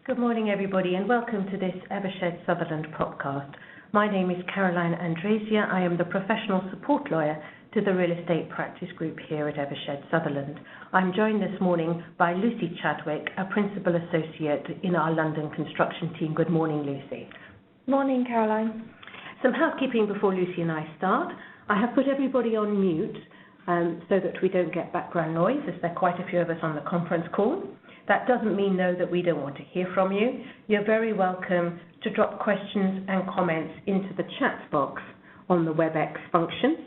Good morning, everybody, and welcome to this Evershed Sutherland PROPcast. My name is Caroline Andresia. I am the professional support lawyer to the real estate practice group here at Evershed Sutherland. I'm joined this morning by Lucy Chadwick, a principal associate in our London construction team. Good morning, Lucy. Morning, Caroline. Some housekeeping before Lucy and I start. I have put everybody on mute so that we don't get background noise, as there are quite a few of us on the conference call. That doesn't mean, though, that we don't want to hear from you. You're very welcome to drop questions and comments into the chat box on the WebEx function.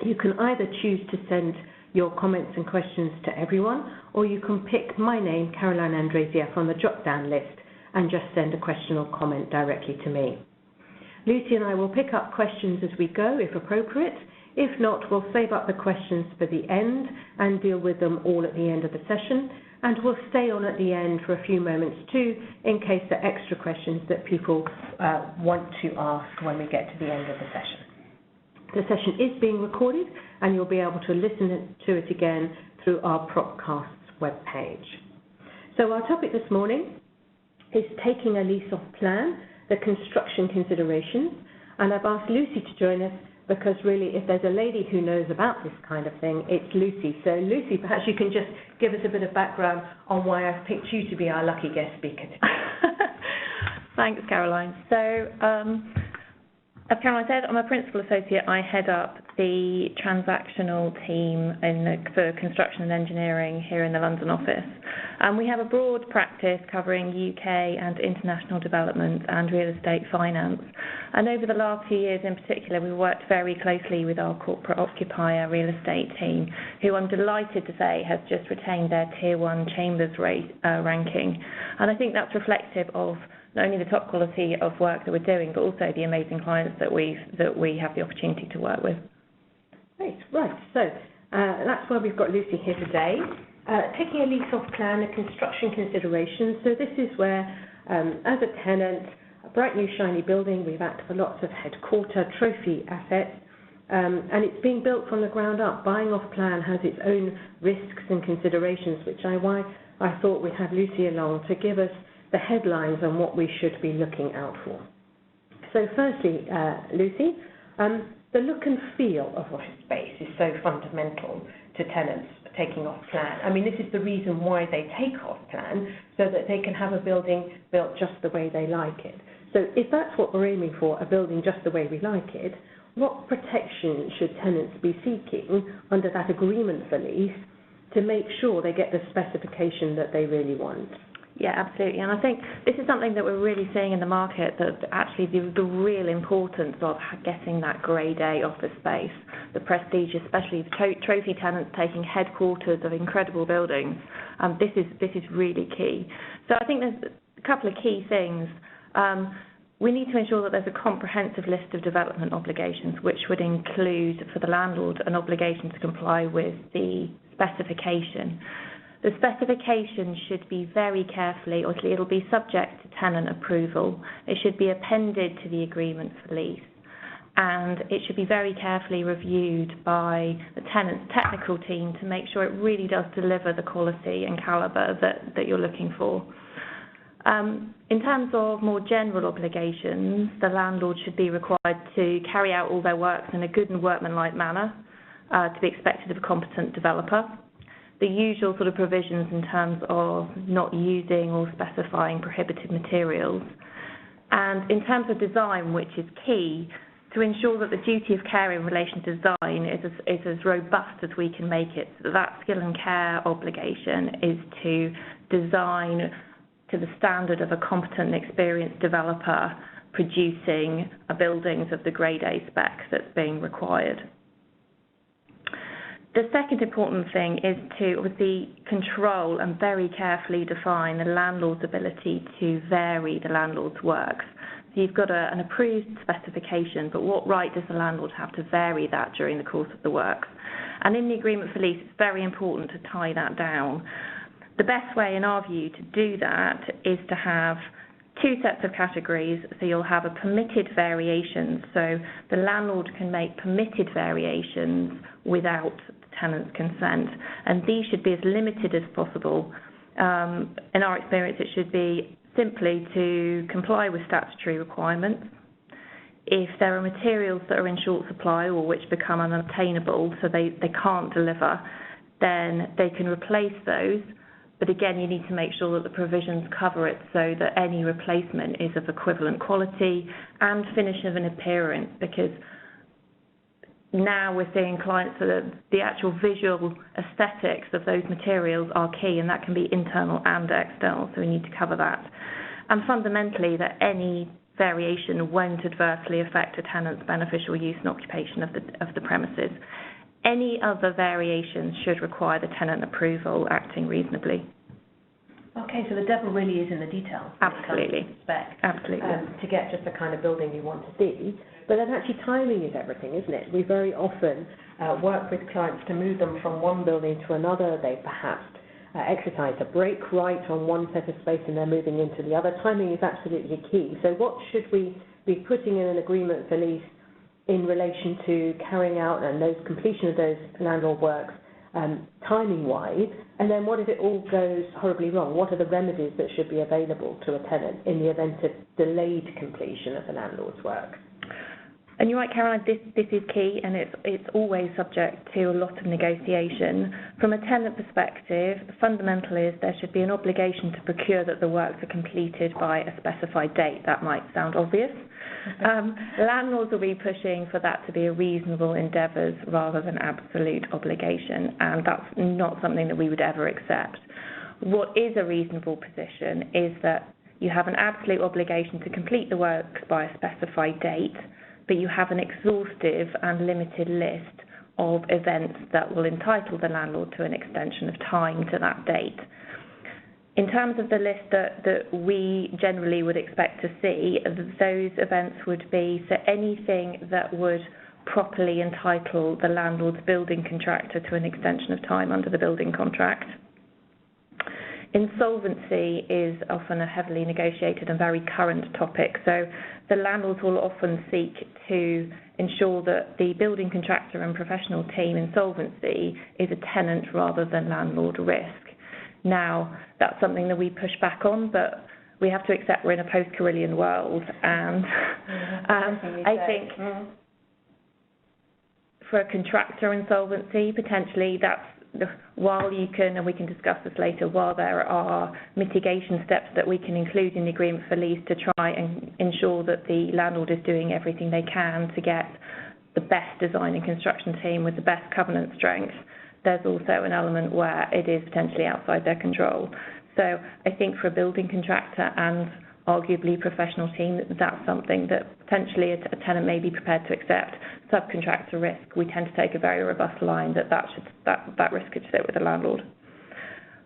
You can either choose to send your comments and questions to everyone, or you can pick my name, Caroline Andresia, from the drop-down list and just send a question or comment directly to me. Lucy and I will pick up questions as we go, if appropriate. If not, we'll save up the questions for the end and deal with them all at the end of the session. And we'll stay on at the end for a few moments too, in case there are extra questions that people want to ask when we get to the end of the session. The session is being recorded, and you'll be able to listen to it again through our PROPcasts webpage. So our topic this morning is taking a lease off plan, the construction considerations, and I've asked Lucy to join us because really, if there's a lady who knows about this kind of thing, it's Lucy. So Lucy, perhaps you can just give us a bit of background on why I've picked you to be our lucky guest speaker today. Thanks, Caroline. So, as Caroline said, I'm a principal associate. I head up the transactional team for construction and engineering here in the London office. We have a broad practice covering UK and international development and real estate finance. And over the last few years in particular, we've worked very closely with our corporate occupier real estate team, who I'm delighted to say has just retained their Tier 1 Chambers ranking. And I think that's reflective of not only the top quality of work that we're doing, but also the amazing clients that we have the opportunity to work with. Great, right. So that's why we've got Lucy here today. Taking a lease off plan, the construction considerations. So this is where, as a tenant, a bright new shiny building, we've acted for lots of headquarter trophy assets, and it's being built from the ground up. Buying off plan has its own risks and considerations, which is why I thought we'd have Lucy along to give us the headlines on what we should be looking out for. So firstly, Lucy, the look and feel of office space is so fundamental to tenants taking off plan. I mean, this is the reason why they take off plan, so that they can have a building built just the way they like it. So if that's what we're aiming for, a building just the way we like it, what protection should tenants be seeking under that agreement for lease to make sure they get the specification that they really want? Yeah, absolutely. And I think this is something that we're really seeing in the market, that actually the real importance of getting that grade A office space, the prestige, especially the trophy tenants taking headquarters of incredible buildings. This is really key. So I think there's a couple of key things. We need to ensure that there's a comprehensive list of development obligations, which would include, for the landlord, an obligation to comply with the specification. The specification should be very carefully, or it'll be subject to tenant approval. It should be appended to the agreement for lease. And it should be very carefully reviewed by the tenant's technical team to make sure it really does deliver the quality and calibre that you're looking for. In terms of more general obligations, the landlord should be required to carry out all their works in a good and workmanlike manner to be expected of a competent developer. The usual sort of provisions in terms of not using or specifying prohibited materials. And in terms of design, which is key, to ensure that the duty of care in relation to design is as robust as we can make it. So that skill and care obligation is to design to the standard of a competent and experienced developer producing buildings of the grade A spec that's being required. The second important thing is to obviously control and very carefully define the landlord's ability to vary the landlord's works. So you've got an approved specification, but what right does the landlord have to vary that during the course of the works? And in the agreement for lease, it's very important to tie that down. The best way, in our view, to do that is to have two sets of categories. So you'll have a permitted variation, so the landlord can make permitted variations without tenant's consent, and these should be as limited as possible. In our experience, it should be simply to comply with statutory requirements. If there are materials that are in short supply or which become unobtainable, so they can't deliver, then they can replace those. But again, you need to make sure that the provisions cover it so that any replacement is of equivalent quality and finish of an appearance, because now we're seeing clients that the actual visual aesthetics of those materials are key, and that can be internal and external, so we need to cover that. And fundamentally, that any variation won't adversely affect a tenant's beneficial use and occupation of the premises. Any other variations should require the tenant approval, acting reasonably. Okay, so the devil really is in the details. Absolutely. Absolutely. To get just the kind of building you want to see. But then actually timing is everything, isn't it? We very often work with clients to move them from one building to another. They perhaps exercise a break right on one set of space and they're moving into the other. Timing is absolutely key. So what should we be putting in an agreement for lease in relation to carrying out and those completion of those landlord works timing-wise? And then what if it all goes horribly wrong? What are the remedies that should be available to a tenant in the event of delayed completion of the landlord's work? And you're right, Caroline, this is key, and it's always subject to a lot of negotiation. From a tenant perspective, the fundamental is there should be an obligation to procure that the works are completed by a specified date. That might sound obvious. Landlords will be pushing for that to be a reasonable endeavours rather than absolute obligation, and that's not something that we would ever accept. What is a reasonable position is that you have an absolute obligation to complete the works by a specified date, but you have an exhaustive and limited list of events that will entitle the landlord to an extension of time to that date. In terms of the list that we generally would expect to see, those events would be anything that would properly entitle the landlord's building contractor to an extension of time under the building contract. Insolvency is often a heavily negotiated and very current topic, so the landlords will often seek to ensure that the building contractor and professional team insolvency is a tenant rather than landlord risk. Now, that's something that we push back on, but we have to accept we're in a post-Carillion world, and I think for a contractor insolvency, potentially that's while you can, and we can discuss this later, while there are mitigation steps that we can include in the agreement for lease to try and ensure that the landlord is doing everything they can to get the best design and construction team with the best covenant strength, there's also an element where it is potentially outside their control. So I think for a building contractor and arguably professional team, that's something that potentially a tenant may be prepared to accept. Subcontractor risk, we tend to take a very robust line that risk could sit with the landlord.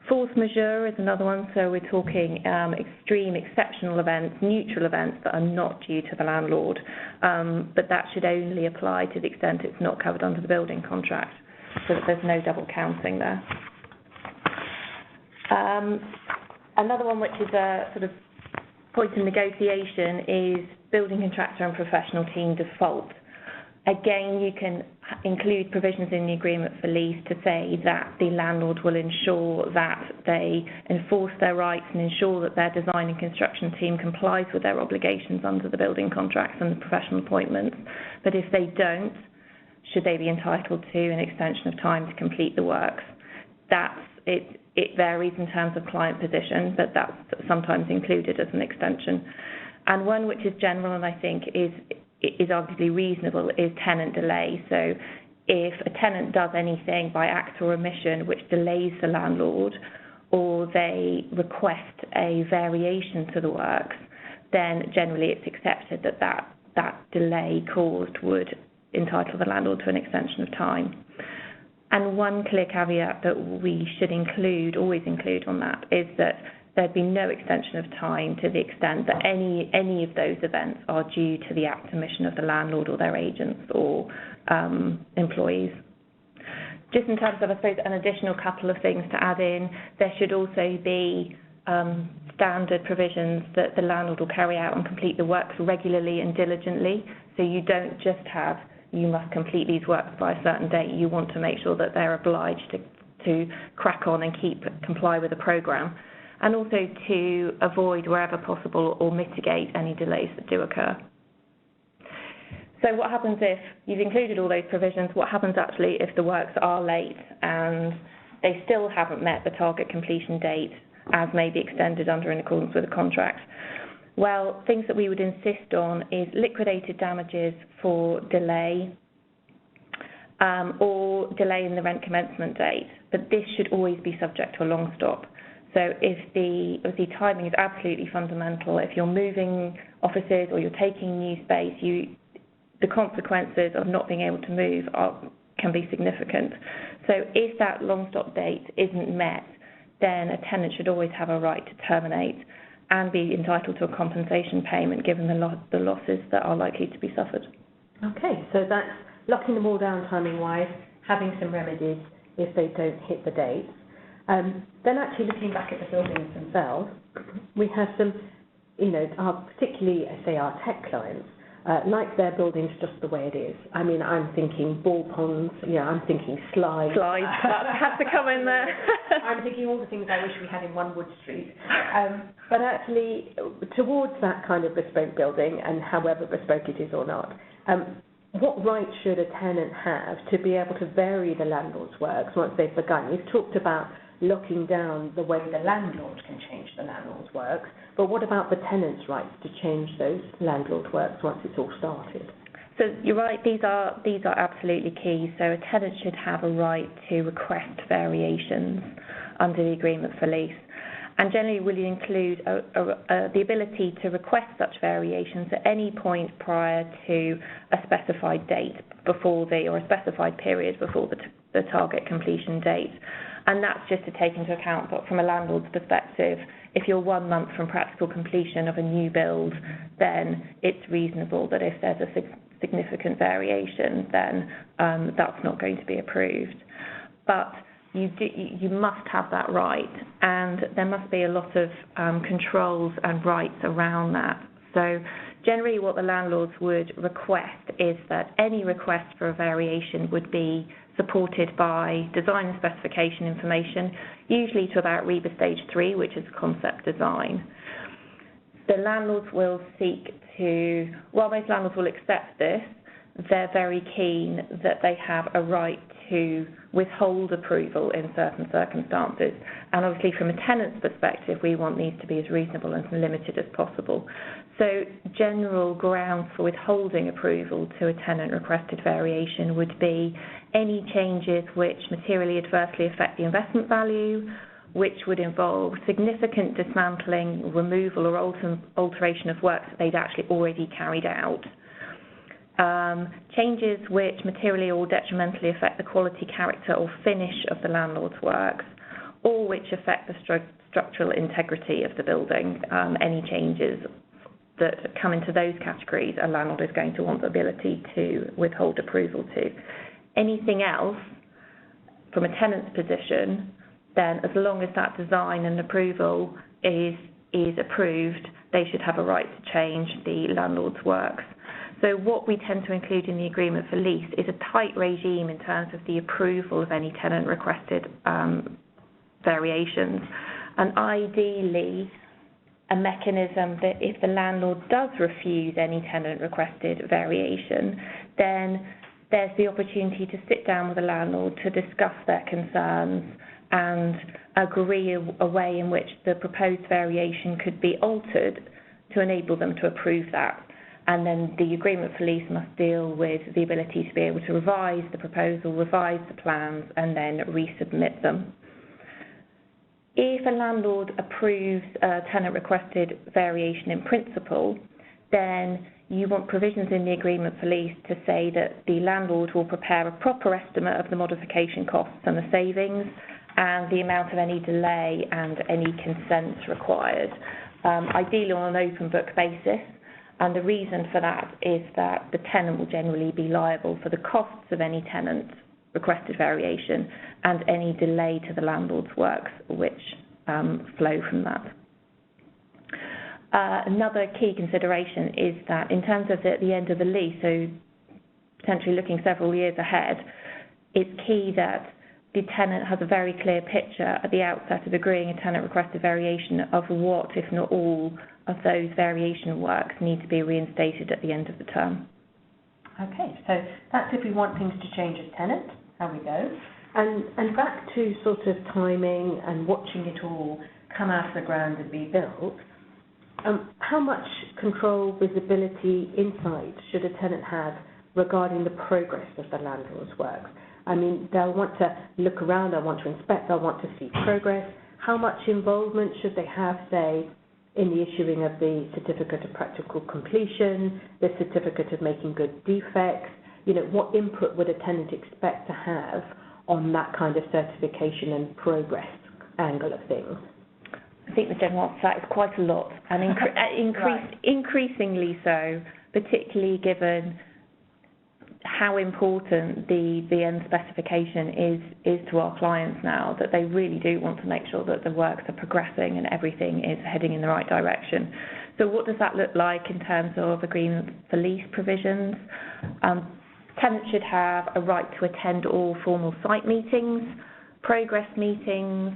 Force majeure is another one, so we're talking extreme exceptional events, neutral events that are not due to the landlord, but that should only apply to the extent it's not covered under the building contract, so that there's no double counting there. Another one which is a sort of point of negotiation is building contractor and professional team default. Again, you can include provisions in the agreement for lease to say that the landlord will ensure that they enforce their rights and ensure that their design and construction team complies with their obligations under the building contracts and the professional appointments. But if they don't, should they be entitled to an extension of time to complete the works? It varies in terms of client position, but that's sometimes included as an extension. And one which is general and I think is arguably reasonable is tenant delay. So if a tenant does anything by act or omission which delays the landlord, or they request a variation to the works, then generally it's accepted that delay caused would entitle the landlord to an extension of time. And one clear caveat that we should always include on that, is that there'd be no extension of time to the extent that any of those events are due to the act or omission of the landlord or their agents or employees. Just in terms of, I suppose, an additional couple of things to add in, there should also be standard provisions that the landlord will carry out and complete the works regularly and diligently. So you don't just have, you must complete these works by a certain date. You want to make sure that they're obliged to crack on and comply with the programme. and also to avoid, wherever possible, or mitigate any delays that do occur. So what happens if you've included all those provisions? What happens actually if the works are late and they still haven't met the target completion date as may be extended under in accordance with the contract? Well, things that we would insist on is liquidated damages for delay or delay in the rent commencement date, but this should always be subject to a long stop. So if the timing is absolutely fundamental, if you're moving offices or you're taking new space, the consequences of not being able to move can be significant. So if that long stop date isn't met, then a tenant should always have a right to terminate and be entitled to a compensation payment given the losses that are likely to be suffered. Okay, so that's locking them all down timing-wise, having some remedies if they don't hit the dates. Then actually looking back at the buildings themselves, we have some, particularly, say, our tech clients, like their buildings just the way it is. I mean, I'm thinking ball ponds, I'm thinking slides. Slides, that has to come in there. I'm thinking all the things I wish we had in One Wood Street. But actually, towards that kind of bespoke building, and however bespoke it is or not, what right should a tenant have to be able to vary the landlord's works once they've begun? You've talked about locking down the way the landlord can change the landlord's works, but what about the tenant's rights to change those landlord works once it's all started? So you're right, these are absolutely key. So a tenant should have a right to request variations under the agreement for lease, and generally will include the ability to request such variations at any point prior to a specified date or a specified period before the target completion date. And that's just to take into account, but from a landlord's perspective, if you're 1 month from practical completion of a new build, then it's reasonable that if there's a significant variation, then that's not going to be approved. But you must have that right, and there must be a lot of controls and rights around that. So generally what the landlords would request is that any request for a variation would be supported by design and specification information, usually to about REBA stage 3, which is concept design. The landlords will while most landlords will accept this, they're very keen that they have a right to withhold approval in certain circumstances. And obviously from a tenant's perspective, we want these to be as reasonable and limited as possible. So general grounds for withholding approval to a tenant-requested variation would be any changes which materially adversely affect the investment value, which would involve significant dismantling, removal or alteration of works that they'd actually already carried out. Changes which materially or detrimentally affect the quality, character or finish of the landlord's works, or which affect the structural integrity of the building. Any changes that come into those categories, a landlord is going to want the ability to withhold approval to. Anything else, from a tenant's position, then as long as that design and approval is approved, they should have a right to change the landlord's works. So what we tend to include in the agreement for lease is a tight regime in terms of the approval of any tenant-requested variations, and ideally a mechanism that if the landlord does refuse any tenant-requested variation, then there's the opportunity to sit down with the landlord to discuss their concerns and agree a way in which the proposed variation could be altered to enable them to approve that. And then the agreement for lease must deal with the ability to be able to revise the proposal, revise the plans, and then resubmit them. If a landlord approves a tenant-requested variation in principle, then you want provisions in the agreement for lease to say that the landlord will prepare a proper estimate of the modification costs and the savings and the amount of any delay and any consents required, ideally on an open book basis. And the reason for that is that the tenant will generally be liable for the costs of any tenant-requested variation and any delay to the landlord's works which flow from that. Another key consideration is that in terms of the end of the lease, so potentially looking several years ahead, it's key that the tenant has a very clear picture at the outset of agreeing a tenant requested variation of what, if not all, of those variation works need to be reinstated at the end of the term. Okay, so that's if we want things to change as tenants, how we go. And back to sort of timing and watching it all come out of the ground and be built, how much control, visibility, insight should a tenant have regarding the progress of the landlord's works? I mean, they'll want to look around, they'll want to inspect, they'll want to see progress. How much involvement should they have, say, in the issuing of the certificate of practical completion, the certificate of making good defects? You know, what input would a tenant expect to have on that kind of certification and progress angle of things? I think the general answer to that is quite a lot, and increasingly so, particularly given how important the end specification is to our clients now, that they really do want to make sure that the works are progressing and everything is heading in the right direction. So what does that look like in terms of agreement for lease provisions? Tenants should have a right to attend all formal site meetings, progress meetings,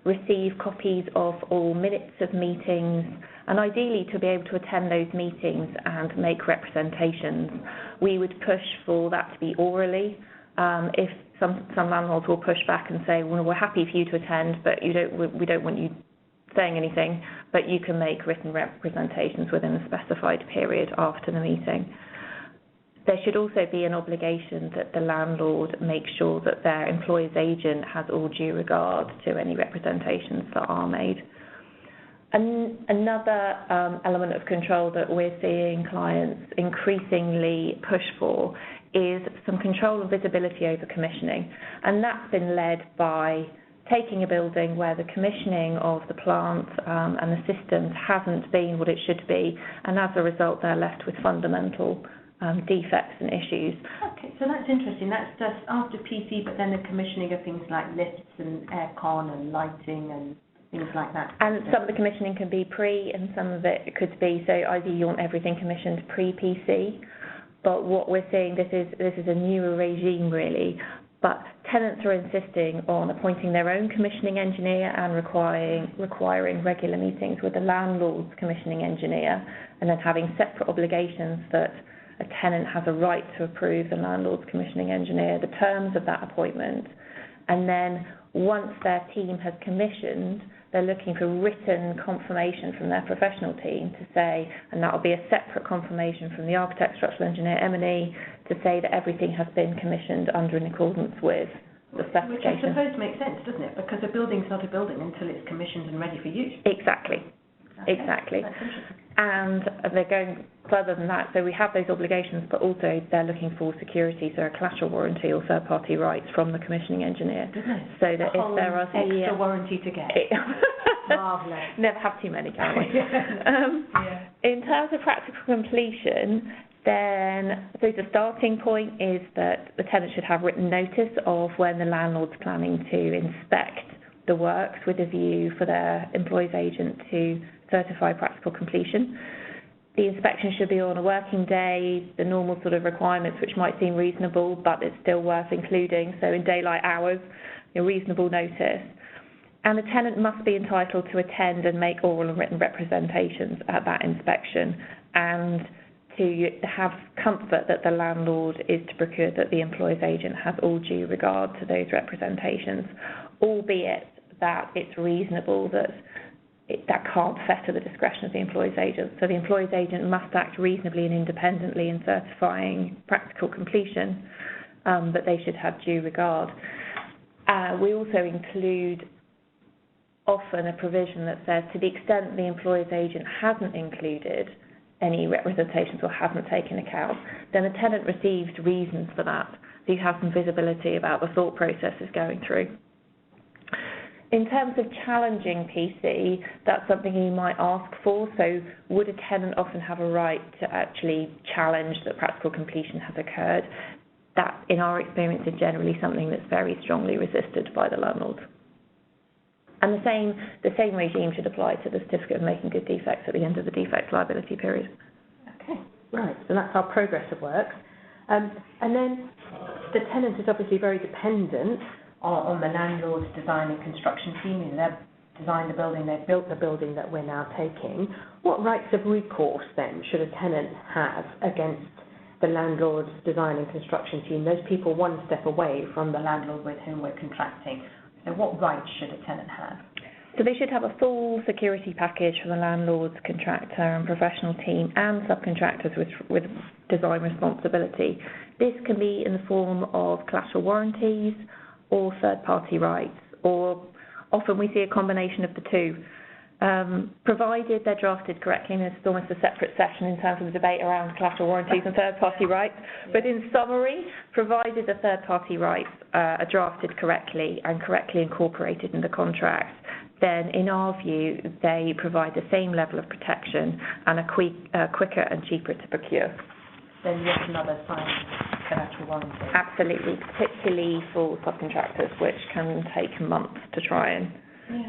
receive copies of all minutes of meetings, and ideally to be able to attend those meetings and make representations. We would push for that to be orally. If some landlords will push back and say, well, we're happy for you to attend, but we don't want you saying anything, but you can make written representations within a specified period after the meeting. There should also be an obligation that the landlord make sure that their employer's agent has all due regard to any representations that are made. Another element of control that we're seeing clients increasingly push for is some control and visibility over commissioning. And that's been led by taking a building where the commissioning of the plant and the systems hasn't been what it should be, and as a result they're left with fundamental defects and issues. Okay, so that's interesting. That's just after PC, but then the commissioning of things like lifts and aircon and lighting and things like that. And some of the commissioning can be pre, and some of it could be, so either you want everything commissioned pre-PC, but what we're seeing, this is a newer regime really, but tenants are insisting on appointing their own commissioning engineer and requiring regular meetings with the landlord's commissioning engineer, and then having separate obligations that a tenant has a right to approve the landlord's commissioning engineer, the terms of that appointment, and then once their team has commissioned, they're looking for written confirmation from their professional team to say, and that will be a separate confirmation from the architect, structural engineer, M&E, to say that everything has been commissioned under in accordance with the specification. Which I suppose makes sense, doesn't it? Because a building's not a building until it's commissioned and ready for use. Exactly. Okay. Exactly. That's interesting. And they're going further than that, so we have those obligations, but also they're looking for security, so a collateral warranty or third-party rights from the commissioning engineer. Goodness. So that if there are extra warranty to get. Marvellous. Never have too many, can we? Yeah. In terms of practical completion, then so the starting point is that the tenant should have written notice of when the landlord's planning to inspect the works with a view for their employee's agent to certify practical completion. The inspection should be on a working day, the normal sort of requirements which might seem reasonable, but it's still worth including, so in daylight hours, a reasonable notice. And the tenant must be entitled to attend and make oral and written representations at that inspection, and to have comfort that the landlord is to procure that the employer's agent has all due regard to those representations, albeit that it's reasonable that that can't fetter the discretion of the employer's agent. So the employer's agent must act reasonably and independently in certifying practical completion, but they should have due regard. We also include often a provision that says to the extent the employer's agent hasn't included any representations or hasn't taken account, then the tenant receives reasons for that, so you have some visibility about the thought processes going through. In terms of challenging PC, that's something you might ask for. So would a tenant often have a right to actually challenge that practical completion has occurred? That, in our experience, is generally something that's very strongly resisted by the landlord. And the same regime should apply to the certificate of making good defects at the end of the defect liability period. Okay, right. So that's how progressive works. And then the tenant is obviously very dependent on the landlord's design and construction team. They've designed the building, they've built the building that we're now taking. What rights of recourse then should a tenant have against the landlord's design and construction team, those people one step away from the landlord with whom we're contracting? So what rights should a tenant have? So they should have a full security package from the landlord's contractor and professional team and subcontractors with design responsibility. This can be in the form of collateral warranties or third-party rights, or often we see a combination of the two. Provided they're drafted correctly, and it's almost a separate session in terms of the debate around collateral warranties and third-party rights, but in summary, provided the third-party rights are drafted correctly and correctly incorporated in the contract, then in our view, they provide the same level of protection and are quicker and cheaper to procure. Then yet another sign collateral warranty. Absolutely, particularly for subcontractors, which can take months to try and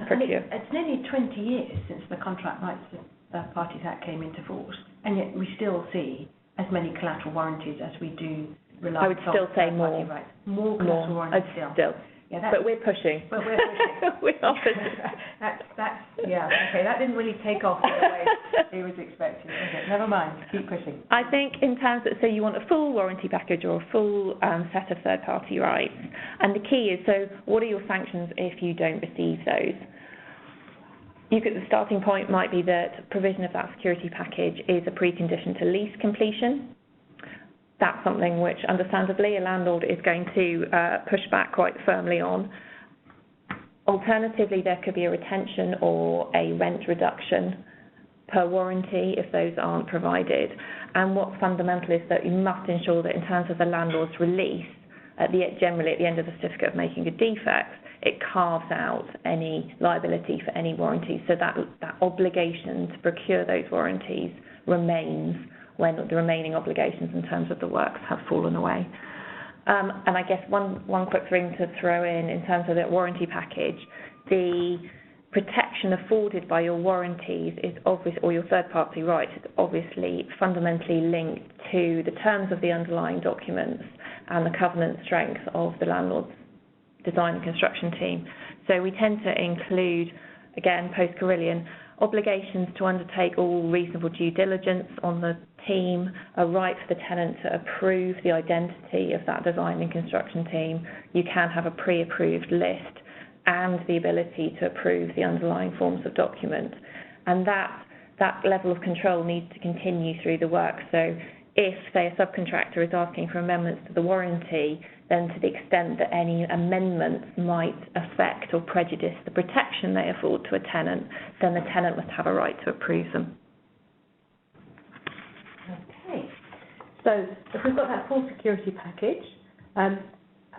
procure. It's nearly 20 years since the Contract Rights of Third Parties Act came into force, and yet we still see as many collateral warranties as we do rely on. I would still say more. Rights. More collateral warranties still. Yeah, but we're pushing. But we're pushing. We are pushing. That didn't really take off in the way he was expecting. Okay, never mind, keep pushing. I think in terms of, so you want a full warranty package or a full set of third-party rights. And the key is, so what are your sanctions if you don't receive those? The starting point might be that provision of that security package is a precondition to lease completion. That's something which, understandably, a landlord is going to push back quite firmly on. Alternatively, there could be a retention or a rent reduction per warranty if those aren't provided. And what's fundamental is that you must ensure that in terms of the landlord's release, generally at the end of the certificate of making a defect, it carves out any liability for any warranty. So that obligation to procure those warranties remains when the remaining obligations in terms of the works have fallen away. And I guess one quick thing to throw in terms of the warranty package, the protection afforded by your warranties is obvious, or your third-party rights is obviously fundamentally linked to the terms of the underlying documents and the covenant strength of the landlord's design and construction team. So we tend to include, again, post-Carillion, obligations to undertake all reasonable due diligence on the team, a right for the tenant to approve the identity of that design and construction team. You can have a pre-approved list and the ability to approve the underlying forms of document. And that level of control needs to continue through the work. So if, say, a subcontractor is asking for amendments to the warranty, then to the extent that any amendments might affect or prejudice the protection they afford to a tenant, then the tenant must have a right to approve them. Okay. So if we've got that full security package,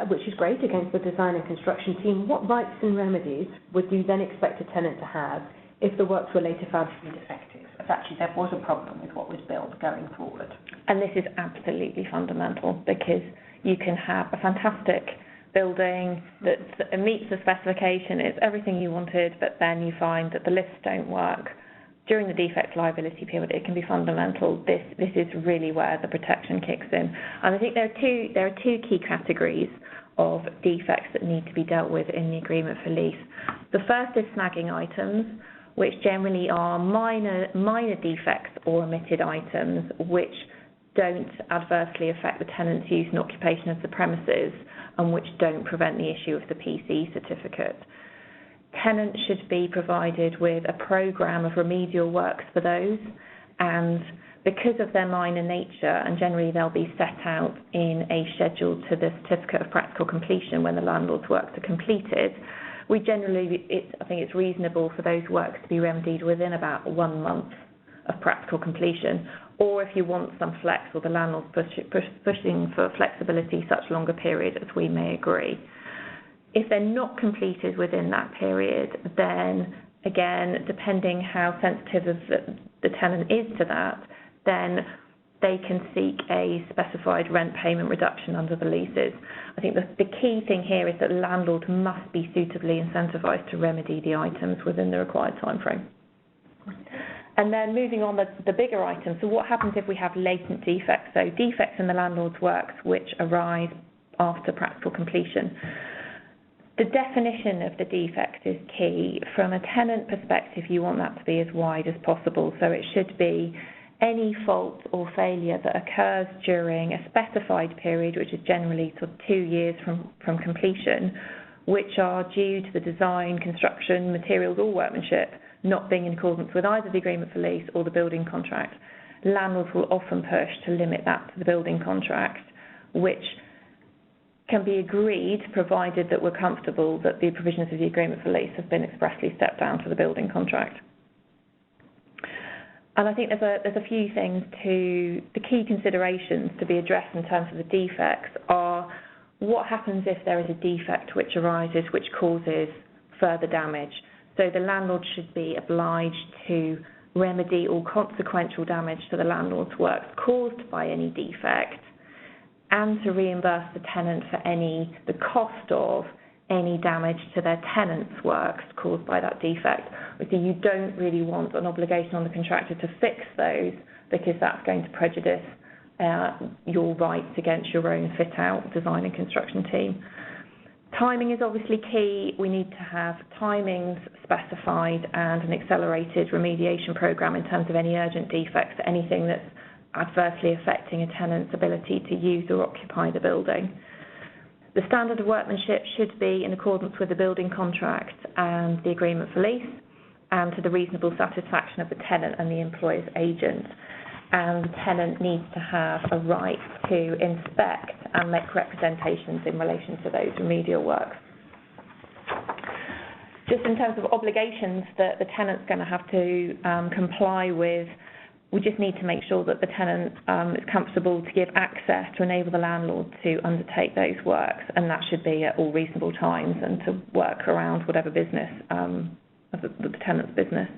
which is great against the design and construction team, what rights and remedies would you then expect a tenant to have if the works were later found to be defective, if actually there was a problem with what was built going forward? And this is absolutely fundamental, because you can have a fantastic building that meets the specification, it's everything you wanted, but then you find that the lifts don't work. During the defect liability period, it can be fundamental. This is really where the protection kicks in. And I think there are two key categories of defects that need to be dealt with in the agreement for lease. The first is snagging items, which generally are minor defects or omitted items which don't adversely affect the tenant's use and occupation of the premises and which don't prevent the issue of the PC certificate. Tenants should be provided with a programme of remedial works for those, and because of their minor nature, and generally they'll be set out in a schedule to the certificate of practical completion when the landlord's works are completed, I think it's reasonable for those works to be remedied within about 1 month of practical completion. Or if you want some flex, or the landlord's pushing for flexibility, such longer period as we may agree. If they're not completed within that period, then again, depending how sensitive the tenant is to that, then they can seek a specified rent payment reduction under the leases. I think the key thing here is that the landlord must be suitably incentivised to remedy the items within the required time frame. And then moving on the bigger items, so what happens if we have latent defects? So defects in the landlord's works which arise after practical completion. The definition of the defect is key. From a tenant perspective, you want that to be as wide as possible. So it should be any fault or failure that occurs during a specified period, which is generally sort of 2 years from completion, which are due to the design, construction, materials or workmanship not being in accordance with either the agreement for lease or the building contract. Landlords will often push to limit that to the building contract, which can be agreed provided that we're comfortable that the provisions of the agreement for lease have been expressly stepped down to the building contract. And I think there's a few things the key considerations to be addressed in terms of the defects are what happens if there is a defect which arises which causes further damage. So the landlord should be obliged to remedy all consequential damage to the landlord's works caused by any defect, and to reimburse the tenant for the cost of any damage to their tenant's works caused by that defect. So you don't really want an obligation on the contractor to fix those, because that's going to prejudice your rights against your own fit-out design and construction team. Timing is obviously key. We need to have timings specified and an accelerated remediation programme in terms of any urgent defects, anything that's adversely affecting a tenant's ability to use or occupy the building. The standard of workmanship should be in accordance with the building contract and the agreement for lease, and to the reasonable satisfaction of the tenant and the employer's agent. And the tenant needs to have a right to inspect and make representations in relation to those remedial works. Just in terms of obligations that the tenant's going to have to comply with, we just need to make sure that the tenant is comfortable to give access to enable the landlord to undertake those works, and that should be at all reasonable times and to work around whatever business of the tenant's business.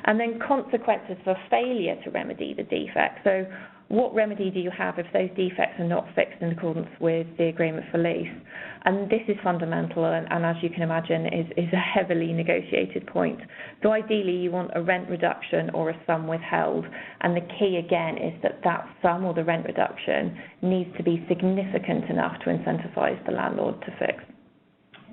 And then consequences for failure to remedy the defect. So what remedy do you have if those defects are not fixed in accordance with the agreement for lease? And this is fundamental, and as you can imagine, is a heavily negotiated point. So ideally, you want a rent reduction or a sum withheld. And the key, again, is that sum or the rent reduction needs to be significant enough to incentivise the landlord to fix.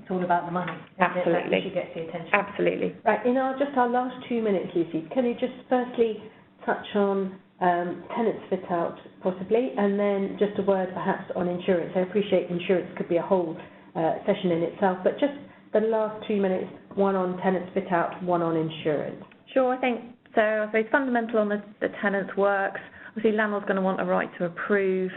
It's all about the money. Absolutely. That gets the attention. Absolutely. Right, in our last 2 minutes, Lucy, can you just firstly touch on tenants fit out possibly, and then just a word perhaps on insurance? I appreciate insurance could be a whole session in itself, but just the last 2 minutes, one on tenants fit out, one on insurance. Sure, I think so. I suppose fundamental on the tenant's works. Obviously, landlord's going to want a right to approve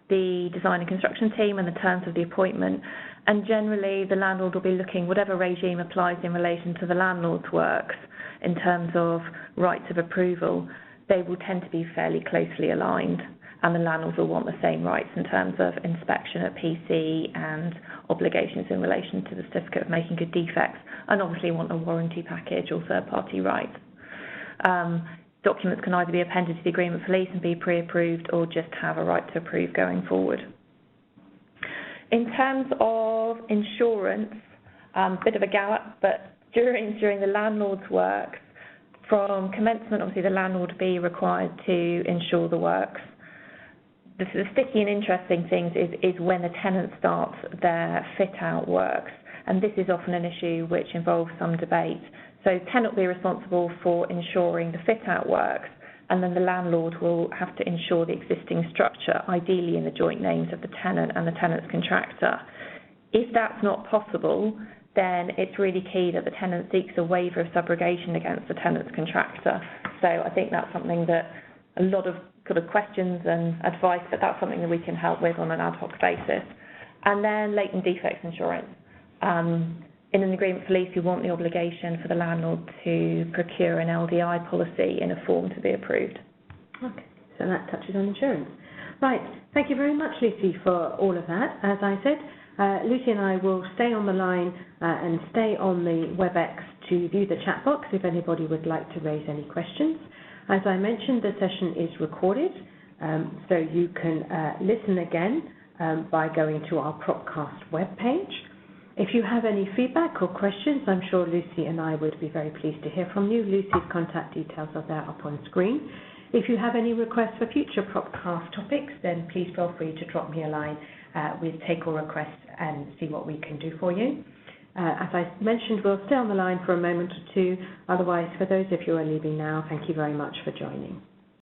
the design and construction team and the terms of the appointment. And generally, the landlord will be looking, whatever regime applies in relation to the landlord's works in terms of rights of approval, they will tend to be fairly closely aligned, and the landlords will want the same rights in terms of inspection at PC and obligations in relation to the certificate of making good defects, and obviously want a warranty package or third-party rights. Documents can either be appended to the agreement for lease and be pre-approved, or just have a right to approve going forward. In terms of insurance, bit of a gallop, but during the landlord's works, from commencement, obviously the landlord will be required to insure the works. The sticky and interesting things is when the tenant starts their fit-out works, and this is often an issue which involves some debate. So tenant will be responsible for ensuring the fit-out works, and then the landlord will have to insure the existing structure, ideally in the joint names of the tenant and the tenant's contractor. If that's not possible, then it's really key that the tenant seeks a waiver of subrogation against the tenant's contractor. So I think that's something that a lot of sort of questions and advice, but that's something that we can help with on an ad hoc basis. And then latent defects insurance. In an agreement for lease, you want the obligation for the landlord to procure an LDI policy in a form to be approved. Okay, so that touches on insurance. Right, thank you very much, Lucy, for all of that. As I said, Lucy and I will stay on the line and stay on the WebEx to view the chat box if anybody would like to raise any questions. As I mentioned, the session is recorded, so you can listen again by going to our PROPcast webpage. If you have any feedback or questions, I'm sure Lucy and I would be very pleased to hear from you. Lucy's contact details are there up on screen. If you have any requests for future PROPcast topics, then please feel free to drop me a line. We'll take all requests and see what we can do for you. As I mentioned, we'll stay on the line for a moment or two. Otherwise, for those of you who are leaving now, thank you very much for joining.